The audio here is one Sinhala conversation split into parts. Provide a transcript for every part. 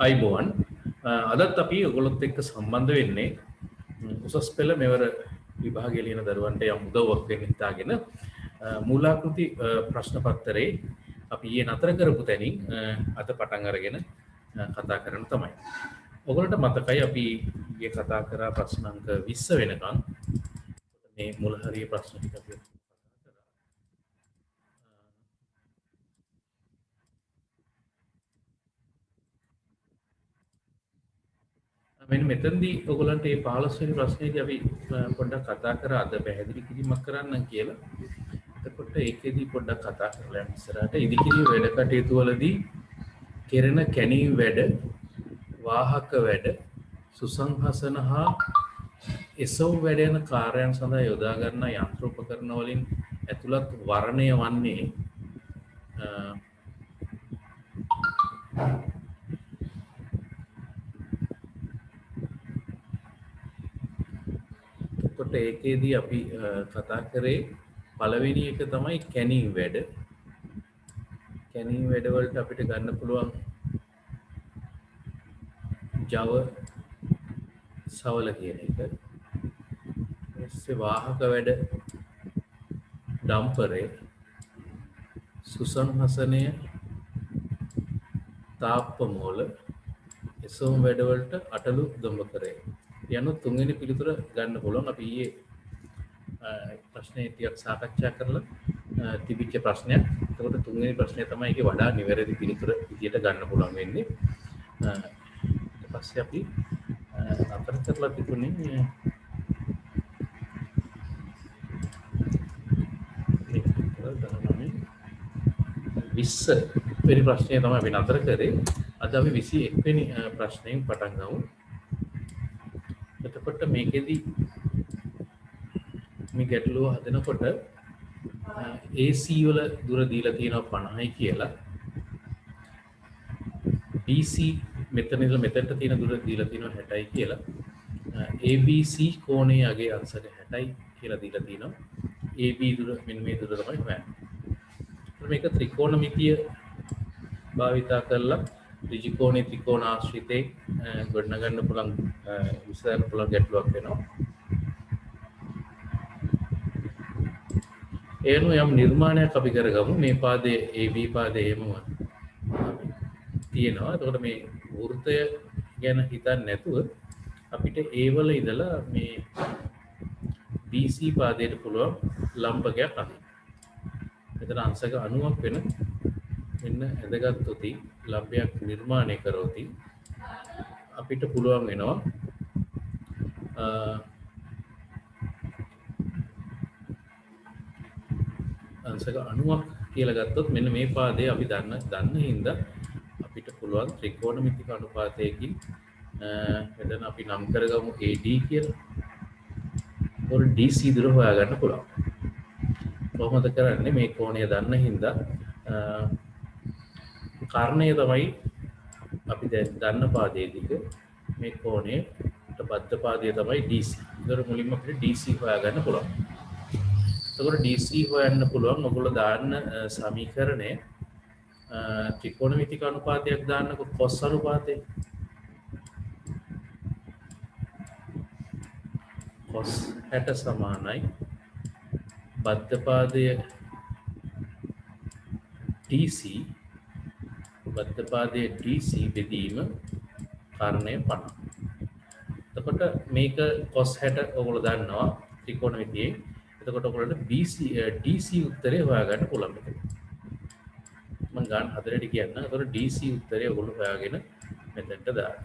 අයිබෝවන් අදත් අපි ඔයගොල්ලොත් එක්ක සම්බන්ධ වෙන්නේ උසස් පෙළ මෙවර විභාගය ලියන දරුවන්ට යම් උදව්වක් වෙන්න හිතාගෙන මූලාකෘති ප්‍රශ්න පත්තරේ අපි ඊයේ නතර කරපු තැනින් අද පටන් අරගෙන කතා කරන්න තමයි. ඔයගොල්ලන්ට මතකයි අපි ඊයේ කතා කරා ප්‍රශ්න අංක 20 වෙනකන් මේ මුල හරිය ප්‍රශ්න ටික අපි මෙන්න මෙතනදී ඔයගොල්ලන්ට මේ 15 වෙනි ප්‍රශ්නේදී අපි පොඩ්ඩක් කතා කරා අද පැහැදිලි කිරීමක් කරන්නම් කියලා. එතකොට ඒකෙදී පොඩ්ඩක් කතා කරලා යන්න ඉස්සරහට ඉදිකිරි වැඩ කටයුතු වලදී කෙරෙන කැණීම් වැඩ, වාහක වැඩ, සුසංහසන හා එසව් වැඩ යන කාර්යයන් සඳහා යොදා ගන්නා යන්ත්‍ර උපකරණ වලින් ඇතුළත් වර්ණය වන්නේ ඒකේදී අපි කතා කරේ පළවෙනි එක තමයි කැණීම් වැඩ. කැණීම් වැඩ වලට අපිට ගන්න පුළුවන් ජව සවල කියන එක. ඊස්සේ වාහක වැඩ ඩම්පරේ, සුසංහසනය තාප්ප මෝල, එසවුම් වැඩ වලට අටලු දොඹකරේ යන තුන්වෙනි පිළිතුර ගන්න පුළුවන්. අපි ඊයේ ප්‍රශ්නේ ටිකක් සාකච්ඡා කරලා තිබිච්ච ප්‍රශ්නයක්. ඒකට තුන්වෙනි ප්‍රශ්නය තමයි ඒකේ වඩා නිවැරදි පිළිතුර විදියට ගන්න පුළුවන් වෙන්නේ. ඊට පස්සේ අපි අතර කරලා තිබුණේ 20 වෙනි ප්‍රශ්නය තමයි අපි නතර කරේ. අද අපි 21 වෙනි ප්‍රශ්නයෙන් පටන් ගමු. එතකොට මේකෙදි මේ ගැටලුව හදනකොට AC වල දුර දීලා තියෙනවා 50යි කියලා. BC මෙතන ඉඳලා මෙතනට තියෙන දුර දීලා තියෙනවා 60යි කියලා. ABC කෝණයේ අගේ අංශක 60යි කියලා දීලා තියෙනවා. AB දුර මෙන්න මේ දුර තමයි හොයන්නේ. මේක ත්‍රිකෝණමිතිය භාවිතා කරලා ත්‍රිකෝණේ ත්‍රිකෝණ ආශ්‍රිතේ ගොඩනගන්න පුළුවන් විසඳන්න පුළුවන් ගැටලුවක් වෙනවා. එනු යම් නිර්මාණයක් අපි කරගමු. මේ පාදයේ AB පාදයේ එමම තියෙනවා. එතකොට මේ වෘත්තය ගැන හිතන්නේ නැතුව අපිට A වල ඉඳලා මේ BC පාදයට පුළුවන් ලම්බකයක් අඳින්න. මෙතන අංශක 90ක් වෙන මෙන්න ඇදගත්තොති ලම්බයක් නිර්මාණය කරොති අපිට පුළුවන් වෙනවා අංශක 90ක් කියලා ගත්තොත් මෙන්න මේ පාදයේ අපි දන්න හින්දා අපිට පුළුවන් ත්‍රිකෝණමිතික අනුපාතයකින් මෙතන අපි නම් කරගමු AD කියලා. or DC දුර හොයාගන්න පුළුවන්. කොහොමද කරන්නේ? මේ කෝණය දන්න හින්දා කාරණය තමයි අපි දැන් දන්න පාදයේ දිග මේ කෝණයට බද්ධ පාදය තමයි DC. ඒතර මුලින්ම අපිට DC හොයාගන්න පුළුවන්. එතකොට DC හොයන්න පුළුවන් ඔයගොල්ලෝ දාන්න සමීකරණය ත්‍රිකෝණමිතික අනුපාතයක් දාන්නකො cos අනුපාතය. cos 60 සමානයි බද්ධ පාදය DC බද්ධ පාදයේ DC බෙදීම කාරණය 50. එතකොට මේක cos 60 ඔයගොල්ලෝ දන්නවා ත්‍රිකෝණමිතියේ. එතකොට ඔයගොල්ලන්ට DC උත්තරේ හොයාගන්න පුළුවන් මෙතන. මම ගන්න හතරට කියන්න. එතකොට DC උත්තරේ ඔයගොල්ලෝ හොයාගෙන මෙතනට දාන්න.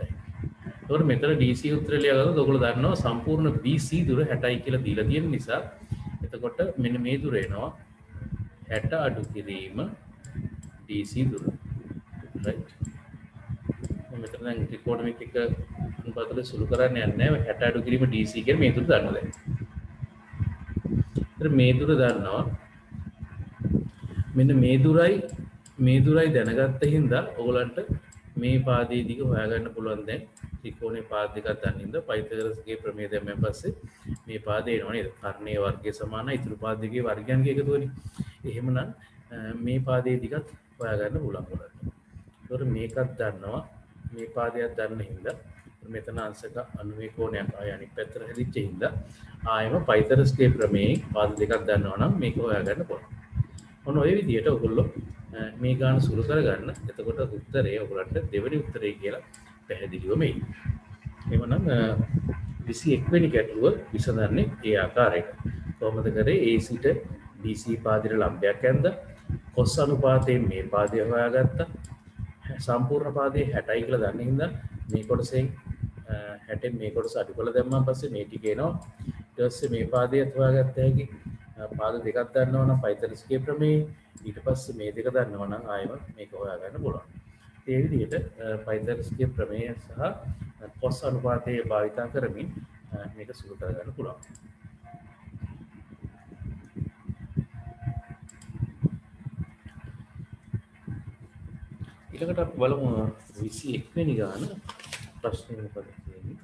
එතකොට මෙතන DC උත්තරේ ලියගත්තොත් ඔයගොල්ලෝ දන්නවා සම්පූර්ණ BC දුර 60යි කියලා දීලා තියෙන නිසා එතකොට මෙන්න මේ දුර එනවා 60 අඩු කිරීම DC දුර. right. මෙතන දැන් ත්‍රිකෝණමිතික අනුපාතවල සුළු කරන්න යන්නේ නැහැ. 60 අඩු කිරීම DC කියලා මේ දුර දන්නවා දැන්. ඒතර මේ දුර දන්නවා. මෙන්න මේ දුරයි දැනගත්ත හින්දා ඔයගලන්ට මේ පාදයේ දිග හොයාගන්න පුළුවන් දැන්. ත්‍රිකෝණේ පාද දෙකක් දන්න හින්දා පයිතගරස්ගේ ප්‍රමේය දැම්මන් පස්සේ මේ පාදේ එනවා නේද? කර්ණයේ වර්ගය සමානයි ඉතුරු පාද දෙකේ වර්ගයන්ගේ එකතුවනේ. එහෙමනම් මේ පාදයේ දිගත් හොයාගන්න පුළුවන් ඔයගලන්ට. ඒතර මේකත් දන්නවා මේ පාදයක් දන්න හින්දා මෙතන අංශක 90 කෝණයක් ආය අනිත් පැත්තට හැදිච්ච හින්දා ආයෙම පයිතගොරස්ගේ ප්‍රමේයයෙන් පාද දෙකක් දන්නවා නම් මේක හොයාගන්න පුළුවන්. ඔන්න ඔය විදිහට ඔයගොල්ලෝ මේ ගාන සුළු කරගන්න. එතකොට උත්තරේ ඔයගලන්ට දෙවෙනි උත්තරේ කියලා පැහැදිලිවම එයි. එවනම් 21 වෙනි ගැටලුව විසඳන්නේ ඒ ආකාරයට. කොහොමද කරේ? AC ට DC පාදයට ලම්බයක් ඇඳ cos අනුපාතයෙන් මේ පාදය හොයාගත්තා. සම්පූර්ණ පාදයේ 60යි කියලා දන්න හින්දා මේ කොටසෙන් 60න් මේ කොටස අඩු කරලා දැම්මම පස්සේ මේ ටික එනවා. ඊට පස්සේ මේ පාදයට හොයාගත්ත හැකි පාද දෙකක් දන්නවා නම් පයිතගොරස්ගේ ප්‍රමේය. ඊට පස්සේ මේ දෙක දන්නවා නම් ආයෙම මේක හොයාගන්න පුළුවන්. ඒ විදිහට පයිතගොරස්ගේ ප්‍රමේය සහ cos අනුපාතය භාවිතා කරමින් මේක සුළු කරගන්න පුළුවන්. ඊළඟට අපි බලමු 21 වෙනි ගාන ප්‍රශ්නේ මොකද කියන්නේ.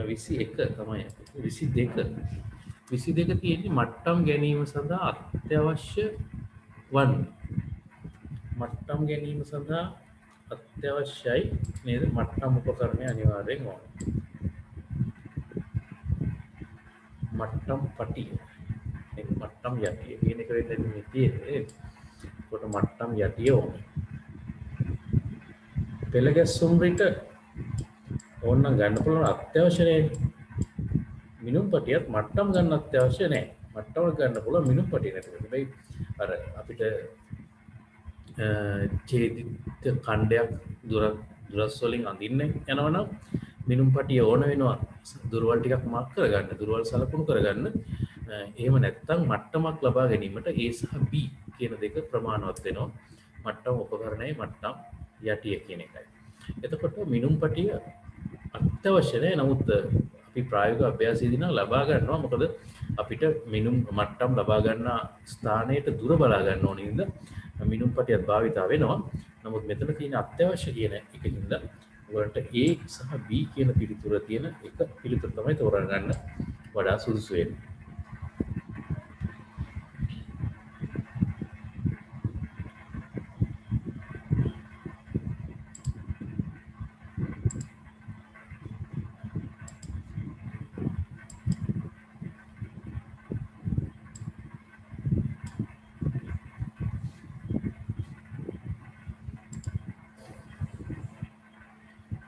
විසි එක තමයි 22 තියෙන්නේ මට්ටම් ගැනීම සඳහා අත්‍යවශ්‍ය වන්නේ. මට්ටම් ගැනීම සඳහා අත්‍යවශ්‍යයි නේද? මට්ටම් උපකරණය අනිවාර්යෙන් ඕන. මට්ටම් පටිය ඒක මට්ටම් යටිය කියන එක වෙන්නේ මේ තියෙන්නේ. ඒකට මට්ටම් යටිය ඕනේ. පෙළ ගැස්සුම් විට ඕනනම් ගන්න පුළුවන් අත්‍යවශ්‍ය නැහැ. මිනුම් පටියත් මට්ටම් ගන්න අත්‍යවශ්‍ය නැහැ. මට්ටම ගන්න පුළුවන් මිනුම් පටිය නැතුව. හැබැයි අර අපිට ඡේදිත ඛණ්ඩයක් දුරස් වලින් අඳින්න යනවනම් මිනුම් පටිය ඕන වෙනවා. දුරවල් ටිකක් මාක් කරගන්න, දුරවල් සලකුණු කරගන්න. එහෙම නැත්නම් මට්ටමක් ලබා ගැනීමට A සහ B කියන දෙක ප්‍රමාණවත් වෙනවා. මට්ටම උපකරණයේ මට්ටම් යටිය කියන එකයි. එතකොට මිනුම් පටිය අත්‍යවශ්‍ය නැහැ. නමුත් අපි ප්‍රායෝගික අභ්‍යාසයේදී නම් ලබා ගන්නවා. මොකද අපිට මිනුම් මට්ටම් ලබා ගන්න ස්ථානයට දුර බලා ගන්න ඕන හින්දා මිනුම් පටියක් භාවිතා වෙනවා. නමුත් මෙතන තියෙන අත්‍යවශ්‍ය කියන එකකින්ද ඔයාලට A සහ B කියන පිළිතුර තියෙන එක පිළිතුර තමයි තෝරගන්න වඩා සුදුසු වෙන්නේ.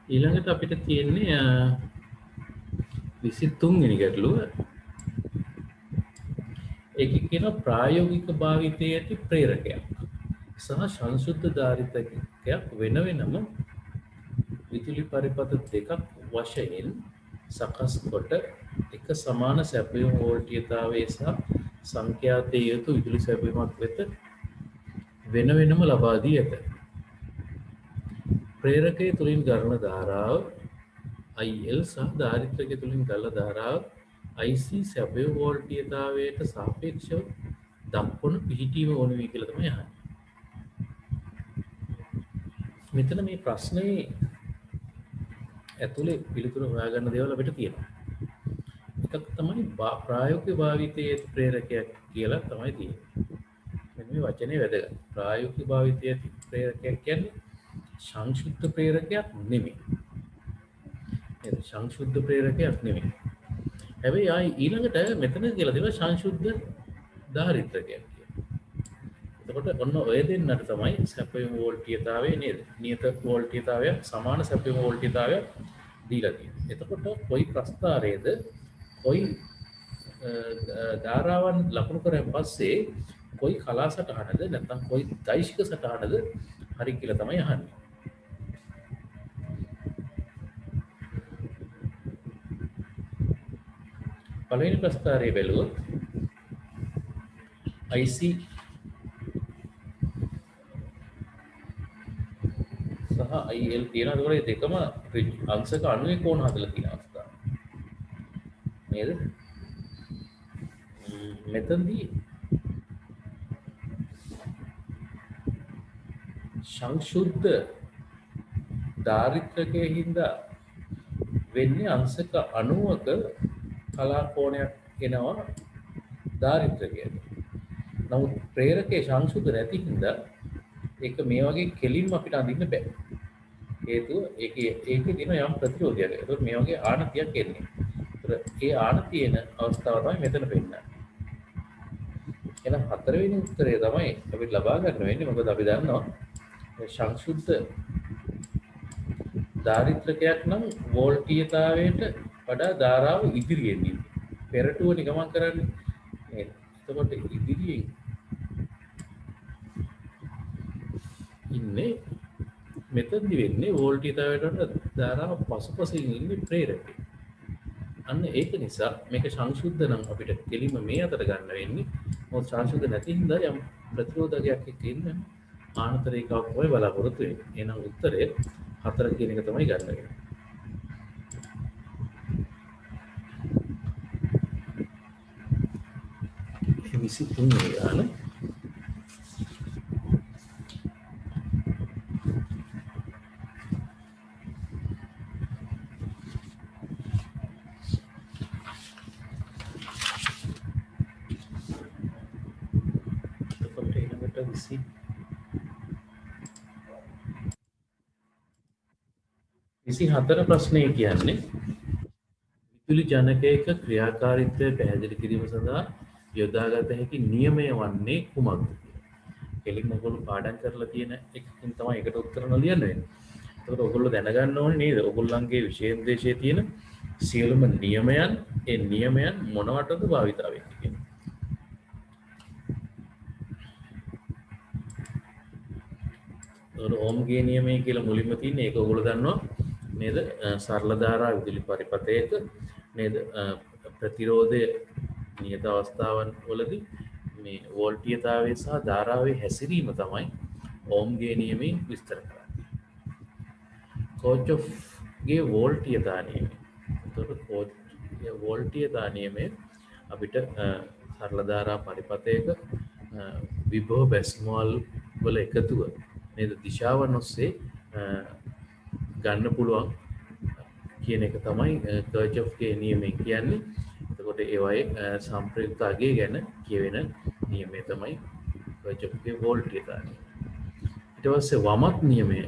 ඊළඟට අපිට තියෙන්නේ 23 වෙනි ගැටලුව. ඒකේ කියන ප්‍රායෝගික භාවිතයේ ඇති ප්‍රේරකයක් සහ සංසුද්ධ ධාරිතකයක් වෙන වෙනම විදුලි පරිපථ දෙකක් වශයෙන් සකස් කොට එක සමාන සැපයුම් වෝල්ටීයතාවය සහ සංඛ්‍යාතයේ යුතු විදුලි සැපයුමක් වෙත වෙන වෙනම ලබා දී ඇත. ප්‍රේරකයේ තුලින් ගලන ධාරාව IL සහ ධාරිත්‍රකයේ තුලින් ගලන ධාරාව IC සැපයුම් වෝල්ටීයතාවයට සාපේක්ෂව දක්වන පිහිටීම ඕන වී කියලා තමයි අහන්නේ. මෙතන මේ ප්‍රශ්නේ ඇතුලේ පිළිතුරු හොයාගන්න දේවල් අපිට තියෙනවා. එකක් තමයි ප්‍රායෝගික භාවිතයේ ප්‍රේරකයක් කියලා තමයි තියෙන්නේ. මෙන්න මේ වචනේ වැදගත්. ප්‍රායෝගික භාවිතයේ ප්‍රේරකයක් කියන්නේ සංශුද්ධ ප්‍රේරකයක් නෙමෙයි. ඒක සංශුද්ධ ප්‍රේරකයක් නෙමෙයි. හැබැයි ආයි ඊළඟට මෙතන කියලා දෙනවා සංශුද්ධ ධාරිත්‍රකයක් කියලා. එතකොට ඔන්න ඔය දෙන්නට තමයි සැපයුම් වෝල්ටීයතාවය නේද? නියත වෝල්ටීයතාවය සමාන සැපයුම් වෝල්ටීයතාවය දීලා තියෙනවා. එතකොට කොයි ප්‍රස්ථාරයේද කොයි ධාරාවන් ලකුණු කරන් පස්සේ කොයි කලා සටහනද නැත්නම් කොයි දෛශික සටහනද හරි කියලා තමයි අහන්නේ. පළවෙනි ප්‍රස්ථාරයේ බැලුවොත් IC සහ IL තියෙනවා. ඒකෝර මේ දෙකම අංශක 90 කෝණ හදලා තියෙන අවස්ථාව. නේද? මෙතනදී සංශුද්ධ ධාරිත්‍රකයේ හින්දා වෙන්නේ අංශක 90ක කලාකෝණයක් එනවා දාරිද්ර්‍යයට. නමුත් ප්‍රේරකයේ සංසුද්ධ නැති හින්දා ඒක මේ වගේ කෙලින්ම අපිට අඳින්න බෑ. හේතුව ඒකේ තියෙන යම් ප්‍රතිරෝධයක්. ඒකට මේ වගේ ආනතියක් එන්නේ. ඒතර ඒ ආනතිය එන අවස්ථාව තමයි මෙතන පෙන්නන්නේ. එහෙනම් හතරවෙනි උත්තරය තමයි අපිට ලබා ගන්න වෙන්නේ. මොකද අපි දන්නවා සංසුද්ධ දාරිද්‍රකයක් නම් වෝල්ටීයතාවයට වඩා ධාරාව ඉදිරියෙන් ඉන්නේ. පෙරටුවනේ ගමන් කරන්නේ. නේද? එතකොට ඉදිරියෙන් ඉන්නේ මෙතනදි වෙන්නේ වෝල්ටීයතාවයට වඩා ධාරාව පසුපසින් ඉන්නේ ප්‍රේරකේ. අන්න ඒක නිසා මේක සංසුද්ධ නම් අපිට කෙලින්ම මේ අතර ගන්න වෙන්නේ. මොකද සංසුද්ධ නැති හින්දා යම් ප්‍රතිරෝධකයක් එක්ක ඉන්න ආනතරේකාවක් තමයි බලාපොරොත්තු වෙන්නේ. එහෙනම් උත්තරය 4 කියන එක තමයි ගන්න වෙන්නේ. 23 ගාන හතර ප්‍රශ්නය කියන්නේ විදුලි ජනකයක ක්‍රියාකාරීත්වය පැහැදිලි කිරීම සඳහා යොදාගත හැකි නියමය වන්නේ කුමක්ද? කෙලින්ම ඔයගොල්ලෝ පාඩම් කරලා තියෙන එකකින් තමයි ඒකට උත්තර ලියන්න වෙන්නේ. ඒකට ඔයගොල්ලෝ දැනගන්න ඕනේ නේද? ඔයගොල්ලන්ගේ විෂය නිර්දේශයේ තියෙන සියලුම නියමයන් ඒ නියමයන් මොනවටද භාවිත වෙන්නේ කියන්නේ. ඕම්ගේ නියමය කියලා මුලින්ම තියෙන ඒක ඔයගොල්ලෝ දන්නවා නේද? සරල ධාරා විදුලි පරිපථයක නේද? ප්‍රතිරෝධය නියත අවස්ථාවන් වලදී මේ වෝල්ටීයතාවය සහ ධාරාවේ හැසිරීම තමයි ඕම්ගේ නියමයෙන් විස්තර කරන්නේ. කෝචොෆ්ගේ වෝල්ටීයතා නියමය. එතකොට කෝච් වෝල්ටීයතා නියමය අපිට සරල ධාරා පරිපථයක විභව බැස්මවල් වල එකතුව නේද දිශාවන් ඔස්සේ ගන්න පුළුවන් කියන එක තමයි කර්චොෆ්ගේ නියමය කියන්නේ. එතකොට ඒවයේ සම්ප්‍රයුක්ත අගය ගැන කියවෙන නියමය තමයි කර්චොෆ්ගේ වෝල්ටීයතා නියමය. ඊට පස්සේ වමත් නියමය.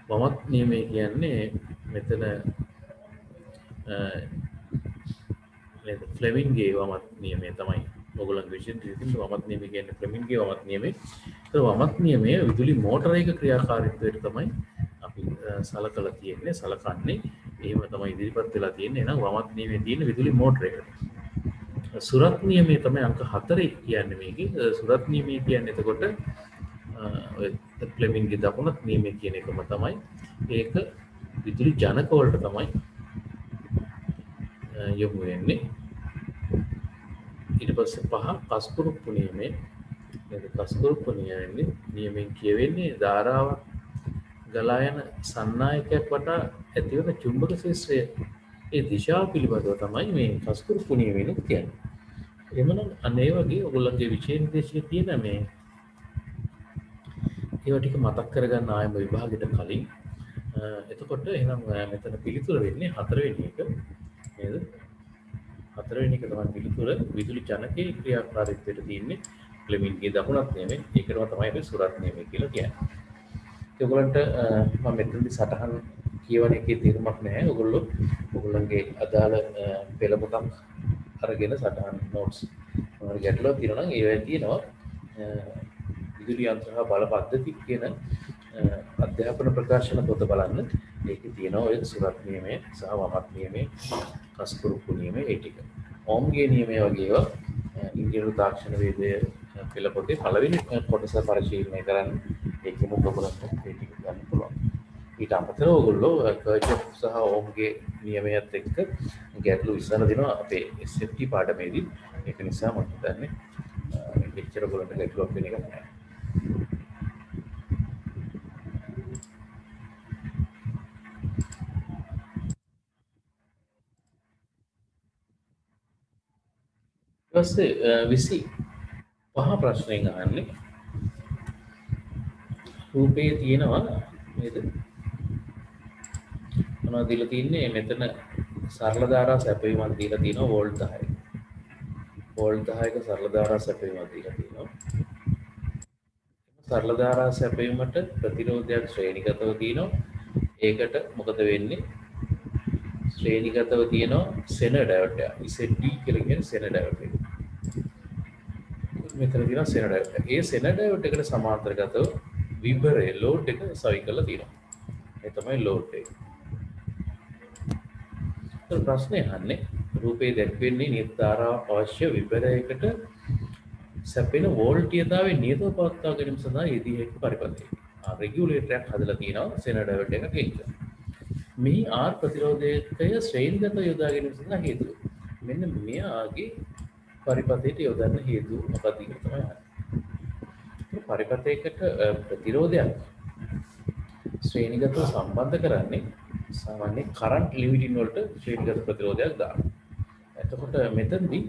වමත් නියමය කියන්නේ මෙතන නේද ෆ්ලෙමින්ගේ වමත් නියමය තමයි ඔයගොල්ලන්ගේ විශේෂ රීතියෙන් වමත් නියමය කියන්නේ ෆ්ලෙමින්ගේ වමත් නියමය. ඒ වමත් නියමය විදුලි මෝටරයක ක්‍රියාකාරීත්වයට තමයි අපි සලකලා තියෙන්නේ සලකන්නේ. එහෙම තමයි ඉදිරිපත් වෙලා තියෙන්නේ. එහෙනම් වමත් නියමයේ තියෙන විදුලි මෝටරයකට. සුරත් නියමය තමයි අංක 4 කියන්නේ මේකේ. සුරත් නියමය කියන්නේ එතකොට ඔය ෆ්ලෙමින්ගේ දකුණත් නියමය කියන එකම තමයි. ඒක විදුලි ජනක වලට තමයි යොමු වෙන්නේ. ඊට පස්සේ 5 කස්කුරුප්පු නියමය. මේක කස්කුරුප්පු නියමයෙන් කියවෙන්නේ ධාරාව ගලා යන සන්නායකයක් වටා ඇතිවන චුම්බක ක්ෂේත්‍රය ඒ දිශාව පිළිබඳව තමයි මේ කස්කුරුප්පු නියමයෙන් කියන්නේ. එමනම් අනේ වගේ ඔයගොල්ලන්ගේ විෂය නිර්දේශයේ තියෙන මේ ඒවා ටික මතක් කරගන්න ආයම විභාගෙට කලින් එතකොට එහෙනම් මෙතන පිළිතුර වෙන්නේ 4 වෙනි එක නේද? 4 වෙනි එක තමයි පිළිතුර විදුලි ජනකයේ ක්‍රියාකාරීත්වයට තියෙන්නේ ෆ්ලෙමින්ගේ දකුණත් නියමය. ඒකටම තමයි අපි සුරත් නියමය කියලා කියන්නේ. ඒගොල්ලන්ට මම මෙතනදී සටහන් කියවන එකේ තීරමක් නැහැ. ඔයගොල්ලන්ගේ අදාළ පෙළ පොතක් අරගෙන සටහන් නෝට්ස් මොනවාරි ගැටලුවක් තියෙනවා නම් ඒවැය තියෙනවා විදුලි යන්ත්‍ර හා බල පද්ධති කියන අධ්‍යාපන ප්‍රකාශන පොත බලන්න. ඒකේ තියෙනවා ඔය සුරත් නියමය සහ වමත් නියමය, කස්කුරුප්පු නියමය ඒ ටික. ඕම්ගේ නියමය වගේ ඒවා ඉන්දියානු තාක්ෂණ වේදය පෙළ පොතේ පළවෙනි කොටස පරිශීලනය කරන්න. ඒකෙම ඔයගොල්ලන්ට ඒ ටික ගන්න පුළුවන්. ඊට අමතරව ඔයගොල්ලෝ කර්චොෆ් සහ ඕම්ගේ නියමයත් එක්ක ගැටලු විසඳන දෙනවා අපේ SFT පාඩමේදී. ඒක නිසා මම හිතන්නේ මෙච්චර ඔයගොල්ලන්ට ගැටලුවක් වෙන එක නැහැ. ඊපස්සේ 25 ප්‍රශ්නෙන් අහන්නේ රූපයේ තියෙනවා නේද? මොනවද දීලා තින්නේ මෙතන සරල ධාරා සැපයීමක් දීලා තියෙනවා වෝල්ට් 10යි. වෝල්ට් 10ක සරල ධාරා සැපයීමක් දීලා තියෙනවා. සරල ධාරා සැපයීමට ප්‍රතිරෝධයක් ශ්‍රේණිගතව තියෙනවා. ඒකට මොකද වෙන්නේ? ශ්‍රේණිගතව තියෙනවා සෙන ඩයෝඩ් එක. ZD කියලා කියන්නේ සෙන ඩයෝඩ් එක. මෙතන තියෙනවා සෙන ඩයෝඩ් එක. ඒ සෙන ඩයෝඩ් එකට සමාන්තරගතව විභරය ලෝඩ් එක සවි කරලා තියෙනවා. ඒ තමයි ලෝඩ් එක. ප්‍රශ්නය අහන්නේ රූපේ දැක්වෙන්නේ නියත ධාරාව අවශ්‍ය විභරයකට සැපෙන වෝල්ටීයතාවය නියතව පවත්වා ගැනීම සඳහා යෙදිය හැකි පරිපථයකි. රෙගියුලේටරයක් හදලා තියෙනවා සෙන ඩයෝඩ් එකක එක. මේ R ප්‍රතිරෝධකය ශ්‍රේණිගතව යොදා ගැනීම සඳහා හේතුව. මෙන්න මෙයාගේ පරිපථයට යොදන්න හේතුව මොකක්ද කියලා තමයි අහන්නේ. පරිපථයකට ප්‍රතිරෝධයක් ශ්‍රේණිගතව සම්බන්ධ කරන්නේ සාමාන්‍ය කරන්ට් ලිමිටින් වලට ශ්‍රේණිගත ප්‍රතිරෝධයක් දානවා. එතකොට මෙතනදී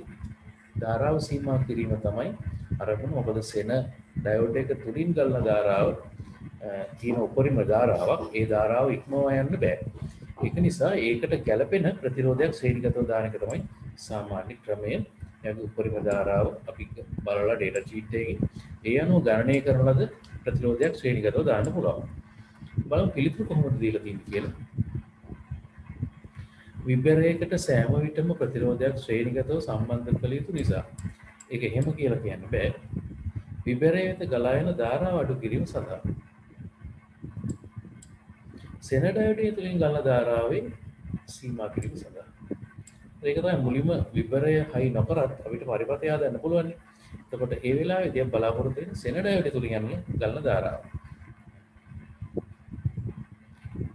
ධාරාව සීමා කිරීම තමයි අරමුණ. මොකද සෙන ඩයෝඩ් එක තුලින් ගලන ධාරාව තියෙන උපරිම ධාරාවක්. ඒ ධාරාව ඉක්මවා යන්න බෑ. ඒක නිසා ඒකට ගැළපෙන ප්‍රතිරෝධයක් ශ්‍රේණිගතව දාන එක තමයි සාමාන්‍ය ක්‍රමය. යගේ උපරිම ධාරාව අපි බලලා ඩේටා ෂීට් එකකින් ඒ අනුව ගණනය කරන ලද ප්‍රතිරෝධයක් ශ්‍රේණිගතව දාන්න පුළුවන්. බලමු පිළිතුරු කොහොමද දීලා තියෙන්නේ කියලා. විභරයකට සෑම විටම ප්‍රතිරෝධයක් ශ්‍රේණිගතව සම්බන්ධ කළ යුතු නිසා. ඒක එහෙම කියලා කියන්න බෑ. විභරය වෙත ගලා යන ධාරාව අඩු කිරීම සඳහා. සෙන ඩයෝඩ් එක තුලින් ගලන ධාරාවේ සීමා කිරීම සඳහා. ඒක තමයි මුලින්ම විභරය හයි නොකරත් අපිට පරිපථය හදන්න පුළුවන්. එතකොට ඒ වෙලාවේදී අපි බලාපොරොත්තු වෙන සෙන ඩයෝඩ් තුලින් යන ගලන ධාරාව.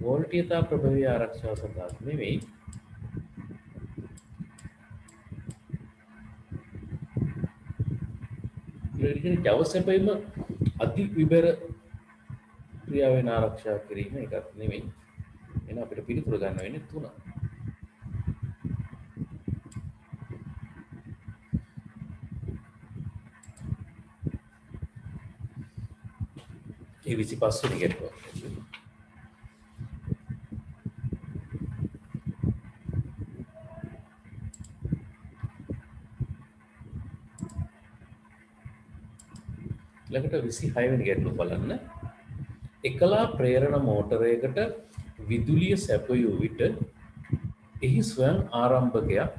වෝල්ටීයතා ප්‍රභවීය ආරක්ෂාව සඳහා නෙවෙයි. ඉතින් ජව සැපීම අධි විභර ක්‍රියාවෙන් ආරක්ෂා කිරීම එකක් නෙවෙයි. එහෙනම් අපිට පිළිතුර ගන්න වෙන්නේ 3. ඒ 25 වෙනි ගැටුව. ළඟට 26 වෙනි ගැටලුව බලන්න. එකලා ප්‍රේරණ මෝටරයකට විදුලිය සැපයූ විට එහි ස්වයං ආරම්භකයක්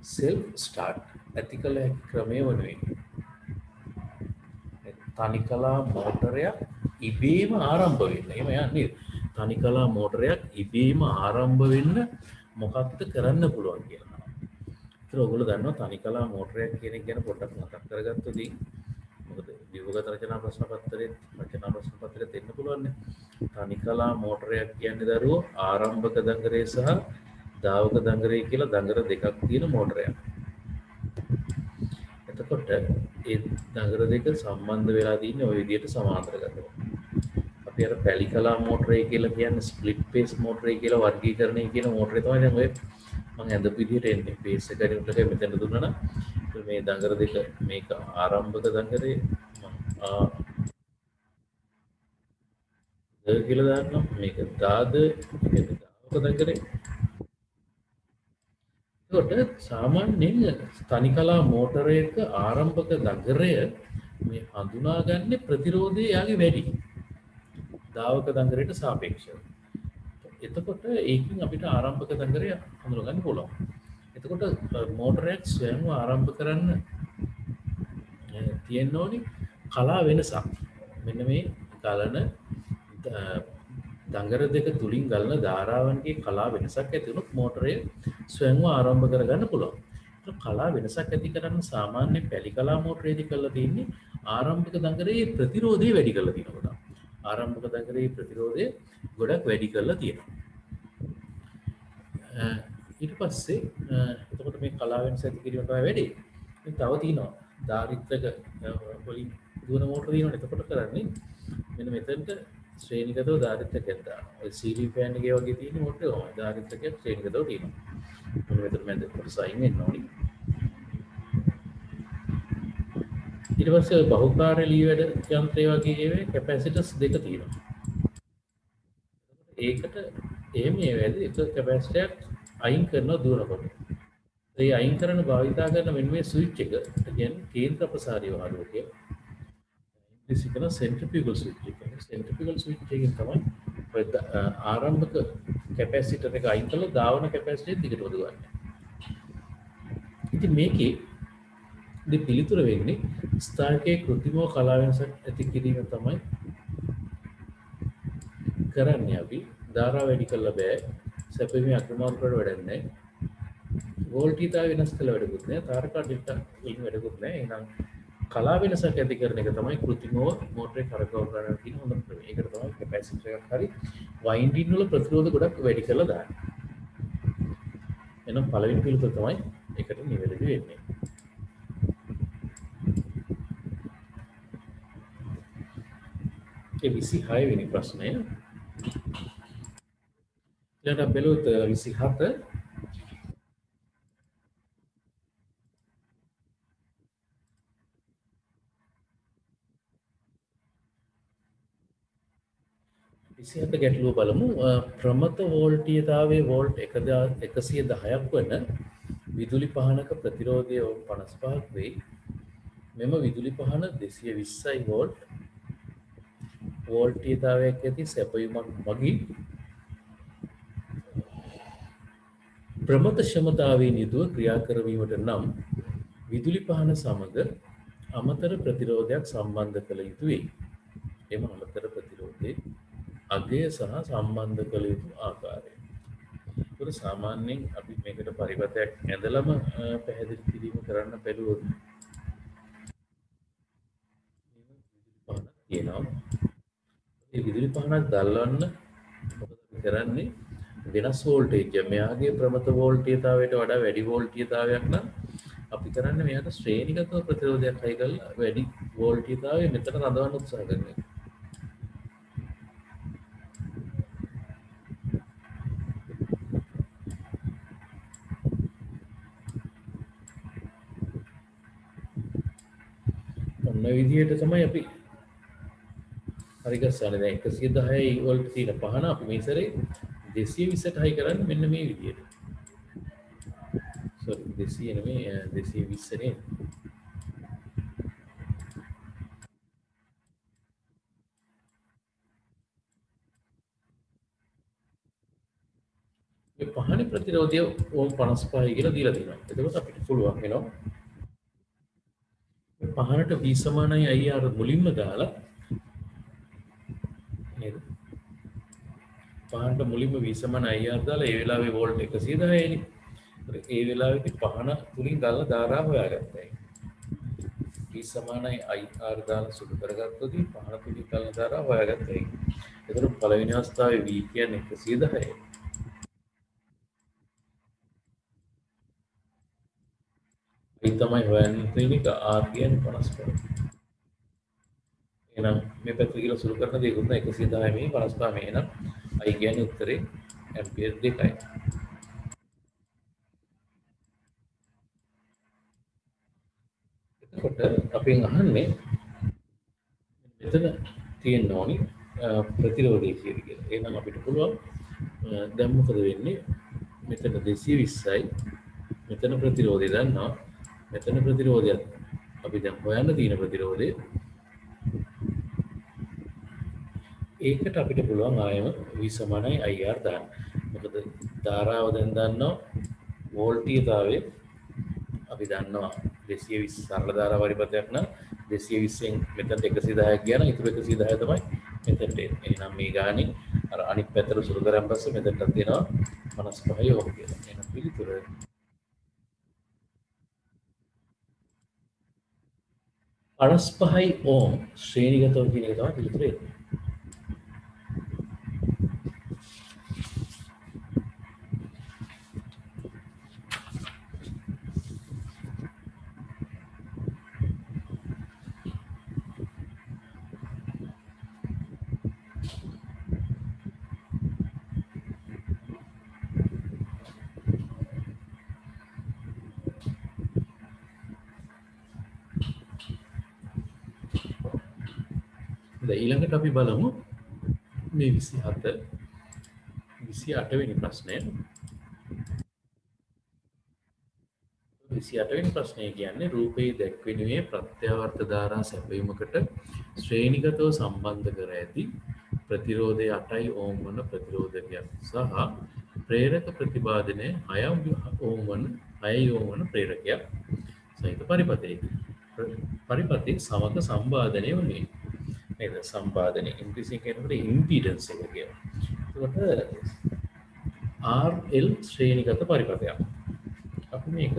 self start ඇති කළ හැකි ක්‍රමය වනුවෙන් තනිකලා මෝටරයක් ඉබේම ආරම්භ වෙන්න. එහෙම යන්නේ. තනිකලා මෝටරයක් ඉබේම ආරම්භ වෙන්න මොකක්ද කරන්න පුළුවන් කියලා. ඒතර ඔයගොල්ලෝ දන්නවා තනිකලා මෝටරයක් කියන එක ගැන පොඩ්ඩක් මතක් කරගත්තොත් මොකද විභවගත රචනා ප්‍රශ්න පත්‍රයේ රචනා ප්‍රශ්න පත්‍රයේ දෙන්න පුළුවන් නේ. තනිකලා මෝටරයක් කියන්නේ දරුවෝ ආරම්භක දංගරය සහ දාවක දංගරය කියලා දංගර දෙකක් තියෙන මෝටරයක්. එතකොට ඒ දංගර දෙක සම්බන්ධ වෙලා තියෙන්නේ ওই විදිහට සමාන්තරගතව. අපි අර පැලිකලා මෝටරය කියලා කියන්නේ ස්ප්ලිට් පේස් මෝටරය කියලා වර්ගීකරණය කියන මෝටරය තමයි දැන් ඔය මම ඇඳපු විදිහට එන්නේ. පේස් එක හරියට මෙතන දුන්නා නම් මේ දංගර දෙක මේක ආරම්භක දංගරේ ද කියලා දාන්නම්. මේක දාද කියන්නේ දාවක දංගරේ. එතකොට සාමාන්‍යයෙන් තනිකලා මෝටරයක ආරම්භක දංගරය මේ හඳුනාගන්නේ ප්‍රතිරෝධය යාගේ වැඩි. දාවක දංගරයට සාපේක්ෂව. එතකොට ඒකින් අපිට ආරම්භක දංගරය හඳුනගන්න පුළුවන්. එතකොට මෝටරයක් ස්වයංව ආරම්භ කරන්න තියෙන්න ඕනි කලා වෙනසක්. මෙන්න මේ ගලන දංගර දෙක තුලින් ගලන ධාරාවන්ගේ කලා වෙනසක් ඇති වුණොත් මෝටරය ස්වයංව ආරම්භ කරගන්න පුළුවන්. ඒක කලා වෙනසක් ඇති කරන්න සාමාන්‍ය පැලිකලා මෝටරේදී කරලා තියෙන්නේ ආරම්භක දංගරයේ ප්‍රතිරෝධය වැඩි කරලා තියෙනවා. ආරම්භක දංගරයේ ප්‍රතිරෝධය ගොඩක් වැඩි කරලා තියෙනවා. ඊට පස්සේ එතකොට මේ කලා වෙනස ඇති කිරීම තමයි වැඩි. ඉතින් තව තියෙනවා ධාරිත්‍රක වලින් දුවන මෝටර තියෙනවා. එතකොට කරන්නේ මෙන්න මෙතනට ශ්‍රේණිගතව ධාරිත්‍රකයක් දානවා. ඔය සීලින් ෆෑන් එකේ වගේ තියෙන මෝටර තමයි ධාරිත්‍රකයක් ශ්‍රේණිගතව තියෙනවා. මෙන්න මෙතන මැද කොටසයින් එන්න ඕනි. ඊට පස්සේ බහුකාර්ය ලී වැඩ යන්ත්‍රය වගේ ඒවා කැපැසිටර්ස් දෙක තියෙනවා. ඒකට එහෙම ඒ වැඩි එක කැපැසිටියක් අයින් කරනවා දුවනකොට. ඒ අයින් කරන භාවිතා කරන මෙන්න මේ ස්විච් එක කියන්නේ කේන්ද්‍ර ප්‍රසාරී වාහකය. ඉංග්‍රීසි කරන සෙන්ට්‍රිෆියුගල් ස්විච් එක. සෙන්ට්‍රිෆියුගල් ස්විච් එකකින් තමයි ඔය ආරම්භක කැපැසිටර් එක අයින් කරලා දාවන කැපැසිටිය දිගට ඔදවන්නේ. ඉතින් මේකේ දී පිළිතුර වෙන්නේ ස්ථායකයේ කෘත්‍රිමව කලා වෙනසක් ඇති කිරීම තමයි කරන්නේ අපි. ධාරා වැඩි කරලා බෑ. සැපෙමේ අක්‍රමාර්ගවල වැඩක් නැහැ. වෝල්ටීයතාව වෙනස් කළ වැඩකුත් නැහැ. තාරකා ඩෙල්ටා වලින් වැඩකුත් නැහැ. එහෙනම් කලා වෙනසක් ඇති කරන එක තමයි කෘත්‍රිමව මෝටරේ කරකව ගන්න තියෙන හොඳම ක්‍රමය. ඒකට තමයි කැපැසිටර් එකක් හරි වයින්ඩින් වල ප්‍රතිරෝධ ගොඩක් වැඩි කරලා දාන්නේ. එහෙනම් පළවෙනි පිළිතුර තමයි ඒකට නිවැරදි වෙන්නේ. ඒ 26 වෙනි ප්‍රශ්නය. ඊළඟට බැලුවොත් 27 27 ගැටලුව බලමු. ප්‍රමත වෝල්ටීයතාවයේ වෝල්ට් 110ක් වන විදුලි පහනක ප්‍රතිරෝධය 55ක් වෙයි. මෙම විදුලි පහන 220යි වෝල්ට් වෝල්ටීයතාවයක් ඇති සැපයුමක් මගින් ප්‍රමත ක්ෂමතාවයෙන් යුතුව ක්‍රියා කරවීමට නම් විදුලි පහන සමග අමතර ප්‍රතිරෝධයක් සම්බන්ධ කළ යුතු වෙයි. එම අමතර ප්‍රතිරෝධයේ අගය සහ සම්බන්ධ කළ යුතු ආකාරය. ඒක සාමාන්‍යයෙන් අපි මේකට පරිවර්තයක් ඇඳලම පැහැදිලි කිරීම කරන්න බැලුවොත් පහනක් තියෙනවා. මේ විදුලි පහනක් දැල්වන්න මොකද කරන්නේ? වෙනස් වෝල්ටේජ් මෙයාගේ ප්‍රමත වෝල්ටීයතාවයට වඩා වැඩි වෝල්ටීයතාවයක් නම් අපි කරන්නේ මෙයාට ශ්‍රේණිගත ප්‍රතිරෝධයක් හයි කරලා වැඩි වෝල්ටීයතාවය මෙතන රඳවන්න උත්සාහ කරනවා. ඔන්න විදිහට තමයි අපි හරි ගස්සන්නේ. දැන් 110යි වෝල්ට් තියෙන පහන අපි මේ සැරේ 220ට හයි කරන්නේ මෙන්න මේ විදිහට. සෝරි 200 නෙමෙයි 220 නේ. මේ පහනේ ප්‍රතිරෝධය ඕම් 55යි කියලා දීලා තියෙනවා. එතකොට අපිට පුළුවන් වෙනවා මේ පහනට V සමානයි IR මුලින්ම දාලා නේද? පහනට මුලින්ම V සමානයි IR දාලා ඒ වෙලාවේ වෝල්ට් 110යි නේ. ඒ වෙලාවේදී පහන තුලින් ගලන ධාරාව හොයාගත්තා. V සමානයි IR දාලා සුදු කරගත්තොත් පහන තුලින් ගලන ධාරාව හොයාගත්තා. එතකොට පළවෙනි අවස්ථාවේ V කියන්නේ 110යි. ඒ තමයි හොයන්න තියෙන එක R කියන්නේ 55. එහෙනම් මේ පැත්තට ගිහලා සුළු කරන දේ දුන්නා 110 මේ 55 මේ නම් I කියන්නේ උත්තරේ ඇම්පියර් 2යි. එතකොට අපෙන් අහන්නේ මෙතන තියෙන්න ඕනි ප්‍රතිරෝධය කියලා. එහෙනම් අපිට පුළුවන් දැන් මොකද වෙන්නේ? මෙතන 220යි මෙතන ප්‍රතිරෝධය දන්නවා. මෙතන ප්‍රතිරෝධයත් අපි දැන් හොයන්න තියෙන ප්‍රතිරෝධය ඒකට අපිට පුළුවන් ආයම V සමානයි IR දාන්න. මොකද ධාරාව දැන් දන්නවා වෝල්ටීයතාවය අපි දන්නවා 220 සරල ධාරා පරිපථයක් නම් 220න් මෙතනට 110ක් ගියා නම් ඊටු 110 තමයි මෙතනට එන්නේ. එහෙනම් මේ ගානේ අර අනිත් පැත්තට සුළු කරන් පස්සේ මෙතනට දෙනවා 55 ඕම් කියලා. එහෙනම් පිළිතුර 55 ඕම් ශ්‍රේණිගතව කියන එක තමයි පිළිතුර එන්නේ. ඊළඟට අපි බලමු මේ 27 28 වෙනි ප්‍රශ්නය. 28 වෙනි ප්‍රශ්නය කියන්නේ රූපයේ දැක්වෙනුයේ ප්‍රත්‍යාවර්ත ධාරා සැපයීමකට ශ්‍රේණිගතව සම්බන්ධ කර ඇති ප්‍රතිරෝධය 8 ඕම් වන ප්‍රතිරෝධකයක් සහ ප්‍රේරක ප්‍රතිපාදනය 6 ඕම් වන 6 ඕම් වන ප්‍රේරකයක් සහිත පරිපථයකි. පරිපථය සමග සම්බාධනය වුණේ නේද? සම්බාධනය ඉංග්‍රීසියෙන් කියනකොට ඉම්පීඩන්ස් එක කියනවා. එතකොට RL ශ්‍රේණිගත පරිපථයක්. අපි මේක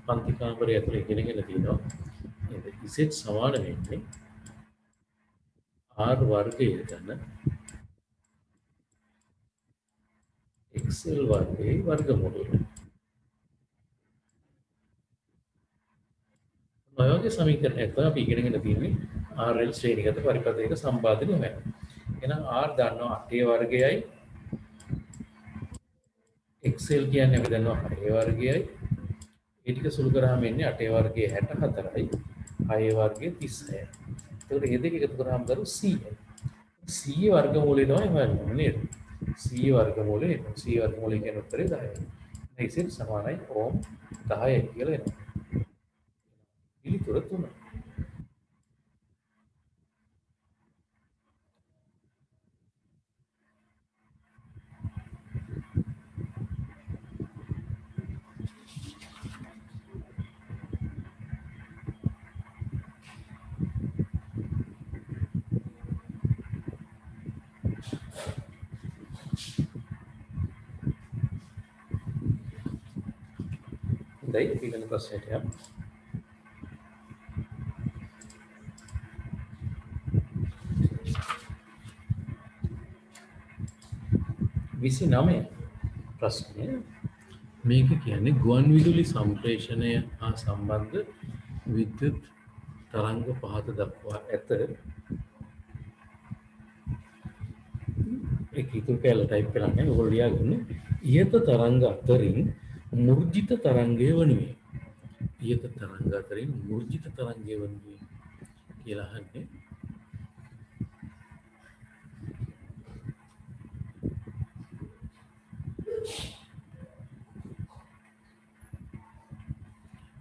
පන්ති කාමරය ඇතුළේ ඉගෙනගෙන තියෙනවා. නේද? Z සමාන වෙන්නේ R වර්ගය ගන්න XL වර්ගයේ වර්ගමූලය. ඔයගේ සමීකරණයක් තමයි අපි ඉගෙනගෙන තියෙන්නේ RL ශ්‍රේණිගත පරිපථයක සම්බාධනය වෙනවා. එහෙනම් R දන්නවා 8 වර්ගයයි XL කියන්නේ අපි දන්නවා 6 වර්ගයයි. ඒ ටික සුළු කරාම එන්නේ 8 වර්ගයේ 64යි 6 වර්ගයේ 36යි. ඒකට මේ දෙක එකතු කරාම දරු 100යි. 100 වර්ගමූලය තමයි හොයන්නේ නේද? 100 වර්ගමූලය 100 වර්ගමූලය කියන උත්තරේ 10යි. එහෙනම් Z සමානයි ඕම් 10යි කියලා එනවා. පිළිතුර 3. දැන් ඊළඟ ප්‍රශ්නයට යමු. විසි 9 ප්‍රශ්නය මේක කියන්නේ ගුවන් විදුලි සම්ප්‍රේෂණය හා සම්බන්ධ විද්‍යුත් තරංග පහත දක්වා ඇත. ඒ කීතු කැල ටයිප් කරන්නේ ඔයගොල්ලෝ ලියාගන්න. ඉහත තරංග අතරින් මුර්ජිත තරංගය වනුයේ. ඉහත තරංග අතරින් මුර්ජිත තරංගය වනුයේ කියලා අහන්නේ.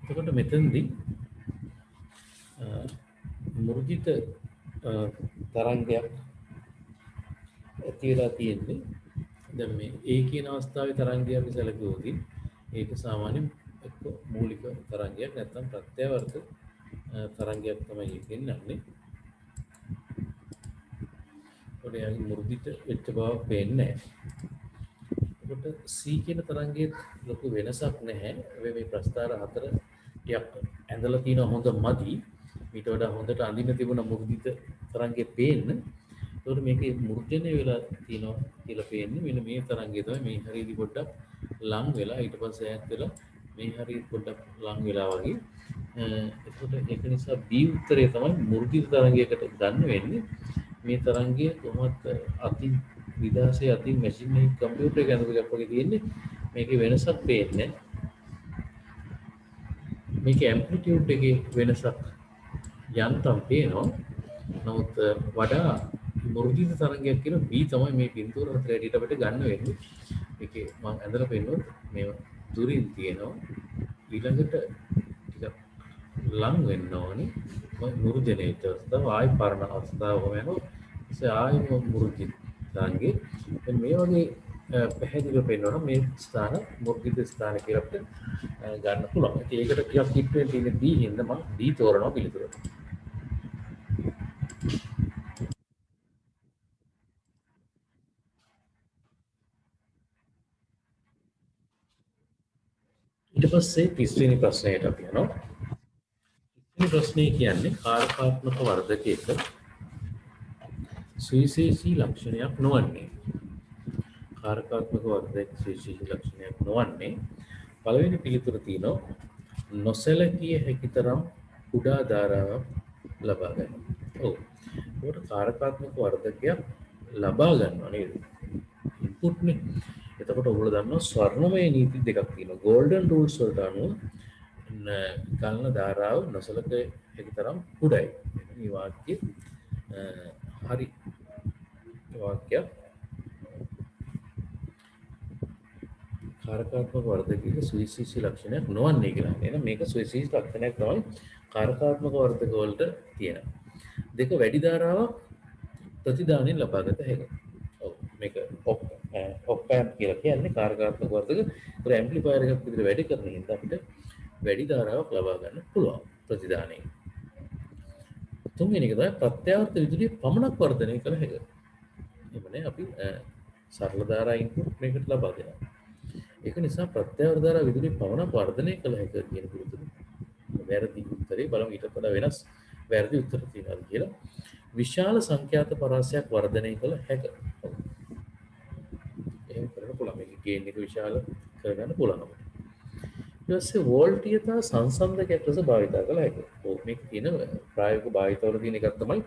එතකොට මෙතනදී මුර්ජිත තරංගයක් ඇති වෙලා තියෙන්නේ. දැන් මේ A කියන අවස්ථාවේ තරංගය අපි සැලකුවොත් ඒක සාමාන්‍යයෙන් එක්ක මූලික තරංගයක් නැත්නම් ප්‍රත්‍යාවර්ත තරංගයක් තමයි කියන්නේ. ඒකට යන්නේ මුර්ජිත වෙච්ච බවක් පේන්නේ නැහැ. ඒකට C කියන තරංගයේ ලොකු වෙනසක් නැහැ. මේ ප්‍රස්ථාර හතර ටිකක් ඇඳලා තියෙන හොඳ මදි. ඊට වඩා හොඳට අඳින්න තිබුණ මුර්ජිත තරංගේ පේන්න. ඒකට මේකේ මුර්ජනය වෙලා තියෙනවා කියලා පේන්නේ. මෙන්න මේ තරංගය තමයි මේ හරියදී පොඩ්ඩක් ලං වෙලා ඊට පස්සේ ඈත් වෙලා මේ හරියට පොඩ්ඩක් ලං වෙලා වගේ. ඒකට ඒක නිසා B උත්තරය තමයි මුර්ජිත තරංගයකට ගන්න වෙන්නේ. මේ තරංගය කොහොමද අතින් විදාසේ අතින් මැෂින් එක කම්පියුටර් එක ඇඳලා වගේ තියෙන්නේ. මේකේ වෙනසක් පේන්නේ. මේකේ ඇම්ප්ලිටියුඩ් එකේ වෙනසක් යන්තම් පේනවා. නමුත් වඩා මුර්ජිත තරංගයක් කියන B තමයි මේ පින්තූර හතර ඇඩියට අපිට ගන්න වෙන්නේ. මේකේ මම ඇඳලා පෙන්නොත් මේ දුරින් තියෙනවා. ඊළඟට ටිකක් ලං වෙන්න ඕනේ. මුර්ජනයේට අවස්ථාව ආයි පරණ අවස්ථාව වෙනවා. ඒ ආයි මුර්ජිත තරංගේ. මේ වගේ පැහැදිලිව පෙන්වනවා මේ ස්ථාන මුර්ජිත ස්ථාන කියලා අපිට ගන්න පුළුවන්. ඉතින් ඒකට ටිකක් හිට වෙන්න තියෙන D හින්දා මම D තෝරනවා පිළිතුරට. ඊට පස්සේ 30 වෙනි ප්‍රශ්නයට අපි යනවා. 30 වෙනි ප්‍රශ්නේ කියන්නේ කාර්කාත්මක වර්ධකයක සුවිශේෂී ලක්ෂණයක් නොවන්නේ. කාර්කාත්මක වර්ධකයක සුවිශේෂී ලක්ෂණයක් නොවන්නේ පළවෙනි පිළිතුර තියෙනවා නොසැලකිය හැකි තරම් කුඩා ධාරාවක් ලබා ගන්න. ඔව්. ඒකට කාර්කාත්මක වර්ධකයක් ලබා ගන්නවා නේද? ඉන්පුට් නේ. එතකොට ඔයගොල්ලෝ දන්නවා ස්වර්ණමය නීති දෙකක් තියෙනවා. ගෝල්ඩන් රූල්ස් වලට අනුව ගලන ධාරාව නොසලකිය හැකි තරම් කුඩායි. මේ වාක්‍ය හරි වාක්‍යයක්. කාරකාත්මක වර්ධකයක සුවිශේෂී ලක්ෂණයක් නොවන්නේ කියලා. එහෙනම් මේක සුවිශේෂී ලක්ෂණයක් තමයි කාරකාත්මක වර්ධක වලට තියෙනවා. දෙක වැඩි ධාරාවක් ප්‍රතිදානෙන් ලබාගත හැකියි. ඔව් මේක ඔප් ඇම්ප් කියලා කියන්නේ කාරකාත්මක වර්ධක. ඒතර ඇම්ප්ලිෆයර් එකක් විතර වැඩි කරන හින්දා අපිට වැඩි ධාරාවක් ලබා ගන්න පුළුවන් ප්‍රතිදානයෙන්. තුන්වෙනි එක තමයි ප්‍රත්‍යාවර්ත විදුලිය පමණක් වර්ධනය කළ හැකියි. එමනේ අපි සරල ධාරා ඉන්පුට් මේකට ලබා දෙනවා. ඒක නිසා ප්‍රත්‍යාවර්ත ධාරා විදුලිය පමණක් වර්ධනය කළ හැකියි කියන පිළිතුර වැරදි උත්තරේ බලමු ඊට වඩා වෙනස් වැරදි උත්තර තියෙනවා කියලා. විශාල සංඛ්‍යාත පරාසයක් වර්ධනය කළ හැකියි. එහෙම කරන්න පුළුවන්. මේක ගේන් එක විශාල කරගන්න පුළුවන්. ඊට පස්සේ වෝල්ටීයතා සංසන්දකයක් ලෙස භාවිතා කළ හැකියි. ඔව් මේක තියෙන ප්‍රායෝගික භාවිතවල තියෙන එකක් තමයි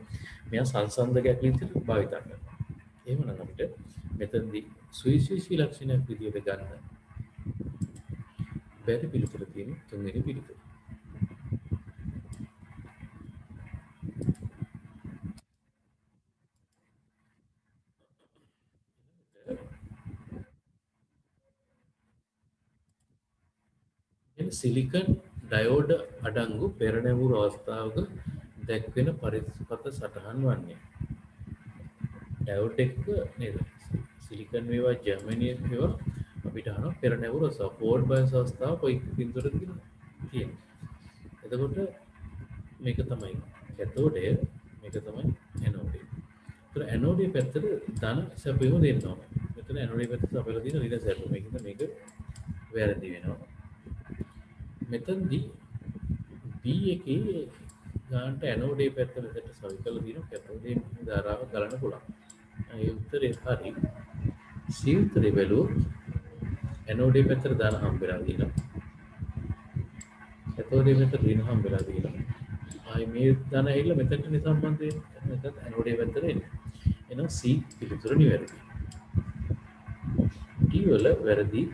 මෙයා සංසන්දකයක් විදිහට භාවිතා කරනවා. එහෙමනම් අපිට මෙතනදී සුවිශේෂී ලක්ෂණයක් විදිහට ගන්න බැරි පිළිතුර තියෙන තුන්වෙනි පිළිතුර. සිලිකන් ඩයෝඩ අඩංගු පෙරනැවුරු අවස්ථාවක දැක්වෙන පරිස්පත සටහන් වන්නේ. ඩයෝඩ් එක නේද? සිලිකන් වේවා ජර්මනියම් වේවා අපිට අහන පෙරනැවුරු සපෝර්ට් බයස් අවස්ථාව කොයි බිඳුරද තියෙන්නේ. එතකොට මේක තමයි කැතෝඩය, මේක තමයි ඇනෝඩය. ඒතර ඇනෝඩය පැත්තට ධන සැපයීම දෙන්න ඕනේ. මෙතන ඇනෝඩය පැත්තට අපල තියෙන ඍණ සැපයීම. මේකෙන්ද මේක වැරදි වෙනවා. මෙතනදී B එකේ ගානට ඇනෝඩේ පැත්ත මෙතට සවි කරලා දිනවා කැතෝඩේ ධාරාව ගලන්න පුළුවන්. ඒ උත්තරේ හරි. C උත්තරේ බැලුවොත් ඇනෝඩේ පැත්තට දාන හම්බෙලා දිනවා. කැතෝඩේ පැත්තට ඍණ හම්බෙලා දිනවා. ආයි මේ දාන ඇවිල්ලා මෙතනට සම්බන්ධ වෙන්නේ. මෙතන ඇනෝඩේ පැත්තට එන්නේ. එහෙනම් C පිළිතුර නිවැරදි. D වල වැරදි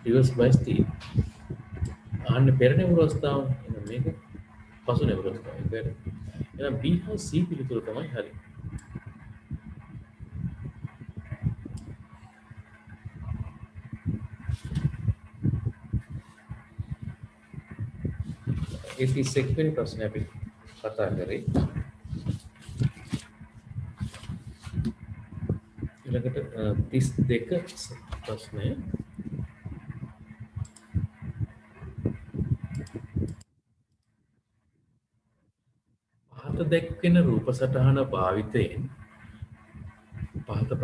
රිවර්ස් බයිස් තියෙනවා. අන්න පෙරනැවුරු අවස්ථාව එහෙනම් මේක පසු නැවුරු අවස්ථාව. ඒක එහෙනම් B හා C පිළිතුර තමයි හරි. ඒ 31 වෙනි ප්‍රශ්නේ අපි කතා කරේ. ඊළඟට 32 ප්‍රශ්නය පහත දැක්වෙන රූප සටහන භාවිතයෙන් පහත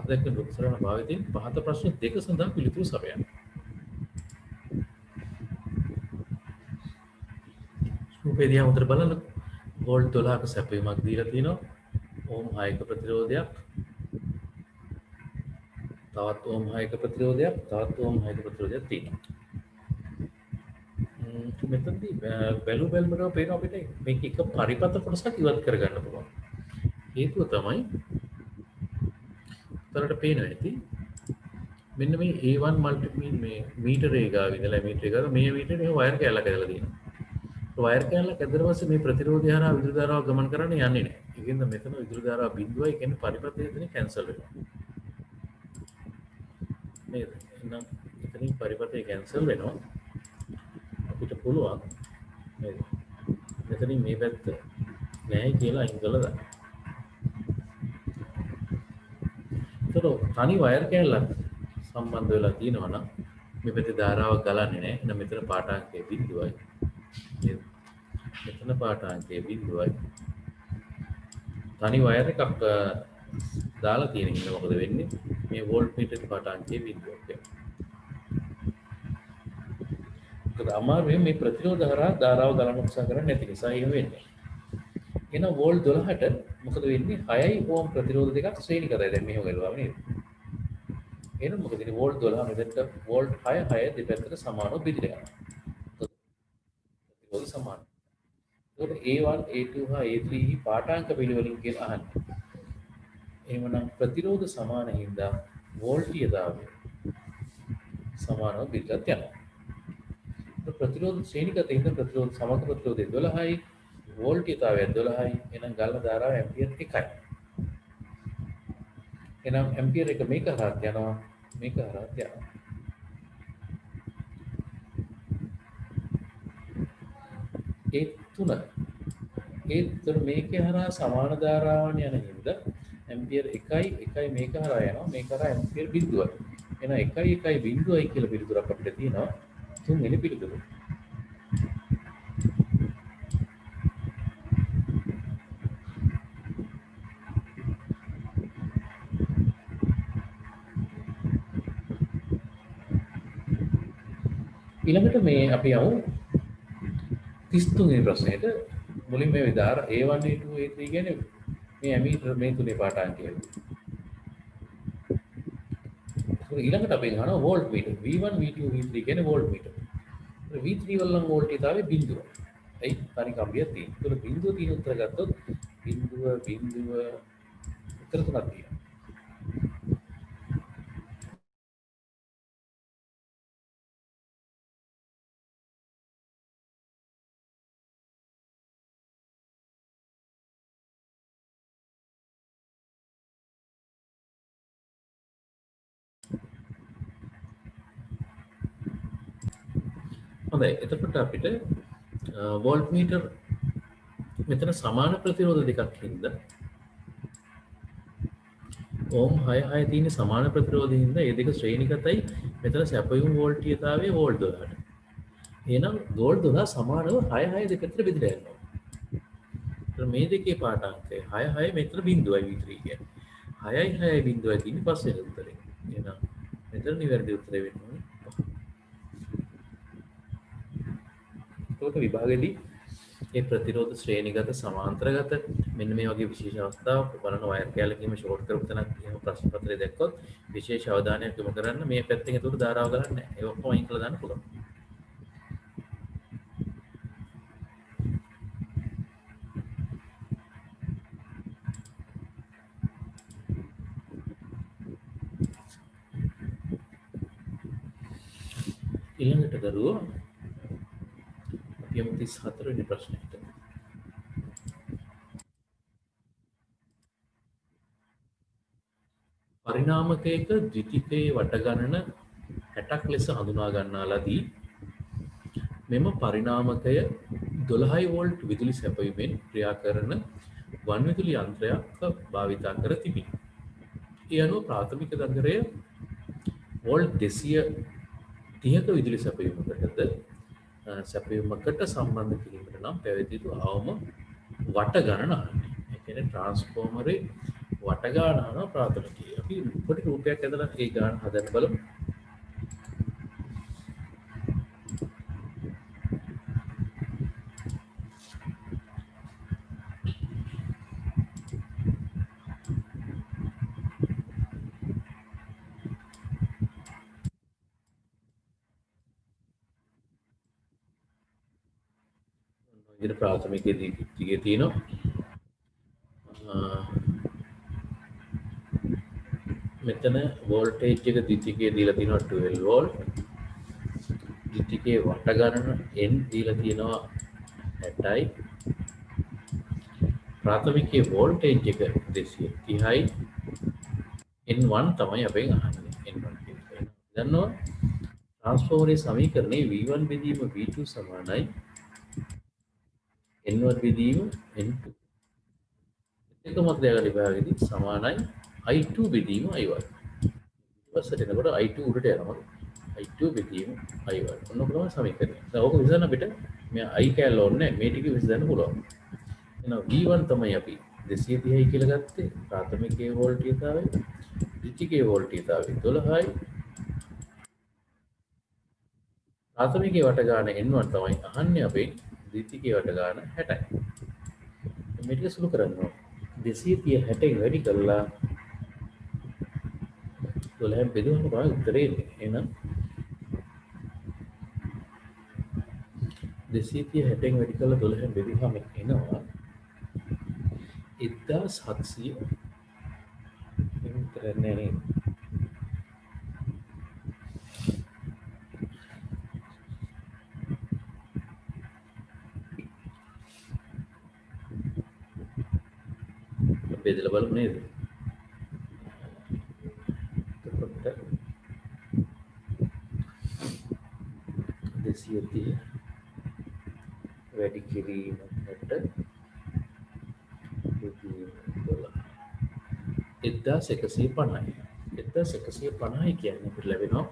දැක්වෙන රූප සටහන භාවිතයෙන් පහත ප්‍රශ්න දෙක සඳහා පිළිතුරු සපයන්න. රූපේ දිහා උතර බලන්න වෝල්ට් 12ක සැපයීමක් දීලා තිනවා. ඕම් 6ක ප්‍රතිරෝධයක්, තවත් ඕම් 6ක ප්‍රතිරෝධයක්, තවත් ඕම් 6ක ප්‍රතිරෝධයක් තියෙනවා. මෙතනදී බැලු බැලමට පේනවා අපිට මේක එක පරිපත කොටසක් ඉවත් කරගන්න පුළුවන්. හේතුව තමයි උතරට පේනවා ඇති මෙන්න මේ A1 මල්ටිපීන් මේ මීටරේ ගාව ඉඳලා මීටරේ ගාව මේ මීටරේ වයර් කැලක් ඇදලා තියෙනවා. වයර් කැලක් ඇදලා පස්සේ මේ ප්‍රතිරෝධය හරහා විදුලි ධාරාව ගමන් කරන්න යන්නේ නැහැ. ඒකෙන්ද මෙතන විදුලි ධාරාව බිඳුවයි කියන්නේ පරිපතය එතන කැන්සල් වෙනවා. නේද? එහෙනම් එතනින් පරිපතය කැන්සල් වෙනවා. අපිට පුළුවන් නේද? මෙතනින් මේ පැත්ත නැහැ කියලා අයින් කළා දාන්න. ඒතර තනි වයර් කැලක් සම්බන්ධ වෙලා තියෙනවා නම් මේ පැත්තේ ධාරාවක් ගලන්නේ නැහැ. එහෙනම් මෙතන පාඨාංකය බිඳුවයි. නේද? මෙතන පාඨාංකය බිඳුවයි. තනි වයර් එකක් දාලා තියෙන ඉන්න මොකද වෙන්නේ? මේ වෝල්ට් මීටරේ පාඨාංකය බිඳුවක් වෙනවා. ඒක අමාරුයි මේ ප්‍රතිරෝධ හරහා ධාරාව ගලන්න උත්සාහ කරන්නේ නැති නිසා එහෙම වෙන්නේ. එහෙනම් වෝල්ට් 12ට මොකද වෙන්නේ? 6යි ඕම් ප්‍රතිරෝධ දෙකක් ශ්‍රේණිගතයි. දැන් මෙහෙම ගලවම නේද? එහෙනම් මොකද වෙන්නේ? වෝල්ට් 12 මෙතනට වෝල්ට් 6 දෙපැත්තට සමානව බෙදලා යනවා. ප්‍රතිරෝධ සමානයි. ඒකට A1, A2 හා A3 පාඨාංක පිළිවෙලින් කියලා අහන්නේ. එහෙමනම් ප්‍රතිරෝධ සමාන හින්දා වෝල්ටීයතාවය සමානව බෙදලා යනවා. ප්‍රතිරෝධ ශ්‍රේණිගත හින්දා ප්‍රතිරෝධ සමග ප්‍රතිරෝධය 12යි වෝල්ටීයතාවය 12යි. එහෙනම් ගලන ධාරාව ඇම්පියර් 1යි. එහෙනම් ඇම්පියර් එක මේක හරහා යනවා මේක හරහා යනවා. ඒ තුන ඒතර මේකේ හරහා සමාන ධාරාවන් යන හින්දා ඇම්පියර් 1යි මේක හරහා යනවා මේක හරහා ඇම්පියර් 0යි එහෙනම් 1.0යි කියලා පිළිතුරක් අපිට තියෙනවා තුන්වෙනි පිළිතුර. ඊළඟට මේ අපි යමු 33 වෙනි ප්‍රශ්නෙට. මුලින් මේ විදාර A1 A2 A3 කියන්නේ මේ ඇමීටර් මේ තුනේ පාඨාංකය. ඊළඟට අපි ගන්නවා volt metre. V1 V2 V3 කියන්නේ වෝල්ට් මීටර්. V3 වල නම් වෝල්ටීයතාවය බිඳුව. එයි පරිකම්බිය තියෙනවා. ඒක බිඳුව තියෙන උත්තර ගත්තොත් බිඳුව උත්තර තුනක් තියෙනවා. හොඳයි. එතකොට අපිට වෝල්ට් මීටර් මෙතන සමාන ප්‍රතිරෝධ දෙකක් හින්දා ඕම් 6 තියෙන සමාන ප්‍රතිරෝධය හින්දා ඒ දෙක ශ්‍රේණිගතයි. මෙතන සැපයුම් වෝල්ටීයතාවය වෝල්ට් 12ට. එහෙනම් වෝල්ට් 12 සමානව 6 දෙකට බෙදලා යනවා. ඒතර මේ දෙකේ පාඨාංකය 6 මෙතන බිඳුවයි V3 කියන්නේ. 6යි බිඳුවයි තියෙන්නේ පස්වෙනි උත්තරේ. එහෙනම් මෙතන නිවැරදි උත්තරය වෙන්න ඕනේ. ඒකට විභාගෙදී ඒ ප්‍රතිරෝධ ශ්‍රේණිගත සමාන්තරගත මෙන්න මේ වගේ විශේෂ අවස්ථාවක් බලන වයර් කැලකීම ෂෝට් කරපු තැනක් එහෙම ප්‍රශ්න පත්‍රය දැක්කොත් විශේෂ අවධානයක් යොමු කරන්න. මේ පැත්තෙන් ඒකට ධාරාව ගන්න නැහැ. ඒ ඔක්කොම අයින් කරලා දාන්න පුළුවන්. ඊළඟට දරුවෝ අපි යමු 34 වෙනි ප්‍රශ්නෙට. පරිණාමකයක ද්විතිකයේ වට ගණන 60ක් ලෙස හඳුනා ගන්නා ලදී. මෙම පරිණාමකය 12 වෝල්ට් විදුලි සැපයීමෙන් ක්‍රියා කරන වන් විදුලි යන්ත්‍රයක් භාවිතා කර තිබේ. ඒ අනුව ප්‍රාථමික දරය වෝල්ට් 230ක විදුලි සැපයීමකටද සැපයීමකට සම්බන්ධ කිරීමට නම් පැවති යුතු අවම වට ගණන අහන්නේ. ඒ කියන්නේ ට්‍රාන්ස්ෆෝමරේ වට ගාන අහනවා ප්‍රාථමිකයේ. අපි පොඩි රූපයක් ඇදලා ඒ ගාන හදන්න බලමු. විදිහට ප්‍රාථමිකයේදී ටිකේ තියෙනවා. මෙතන වෝල්ටේජ් එක ද්විතිකයේ දීලා තියෙනවා 12 වෝල්ට්. ද්විතිකයේ වට ගණන n දීලා තියෙනවා 60යි. ප්‍රාථමිකයේ වෝල්ටේජ් එක 230යි. n1 තමයි අපෙන් අහන්නේ. n1 කියන්නේ. දන්නවා ට්‍රාන්ස්ෆෝමරේ සමීකරණේ v1 බෙදීම v2 සමානයි n1 බෙදීම n2. එකමත් දෙයකට විභාගෙදී සමානයි i2 බෙදීම i1. ඊපස්සට එනකොට i2 උඩට යනවා. i2 බෙදීම i1. ඔන්න ඔකම සමීකරණය. දැන් ඕක විසඳන්න අපිට මේ i කැල්ල ඕනේ මේක ටික විසඳන්න පුළුවන්. එහෙනම් v1 තමයි අපි 230යි කියලා ගත්තේ. ප්‍රාථමිකයේ වෝල්ටීයතාවය, ද්විතිකයේ වෝල්ටීයතාවය 12යි. ප්‍රාථමිකයේ වට ගන්න n1 තමයි අහන්නේ අපේ. ද්විතිකයේ වට ගන්න 60යි. මේ ටික සුළු කරන්න ඕනේ. 230 60න් වැඩි කරලා 12න් බෙදුවම තමයි උත්තරේ එන්නේ. එහෙනම් 230 60න් වැඩි කරලා 12න් බෙදුවම එනවා 1700. මේ උත්තරේ නෑ නේද? බෙදලා බලමු නේද? එතකොට 230 වැඩි කිරීමකට බෙදීම 1150යි. 1150යි කියන්නේ අපිට ලැබෙනවා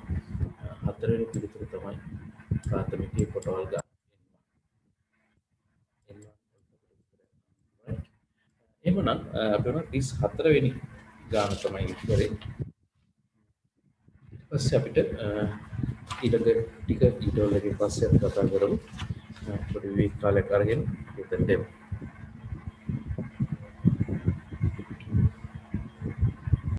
හතරවෙනි පිළිතුර තමයි ප්‍රාථමිකයේ කොටවල් ගන්න. එහෙමනම් අපිට 34 වෙනි ගාන තමයි ඉස්සරේ. ඊට පස්සේ අපිට ඊළඟ ටික ඊටවලගේ පස්සේ අපි කතා කරමු. පොඩි වීක් කාලයක් අරගෙන හිතන්න දෙමු.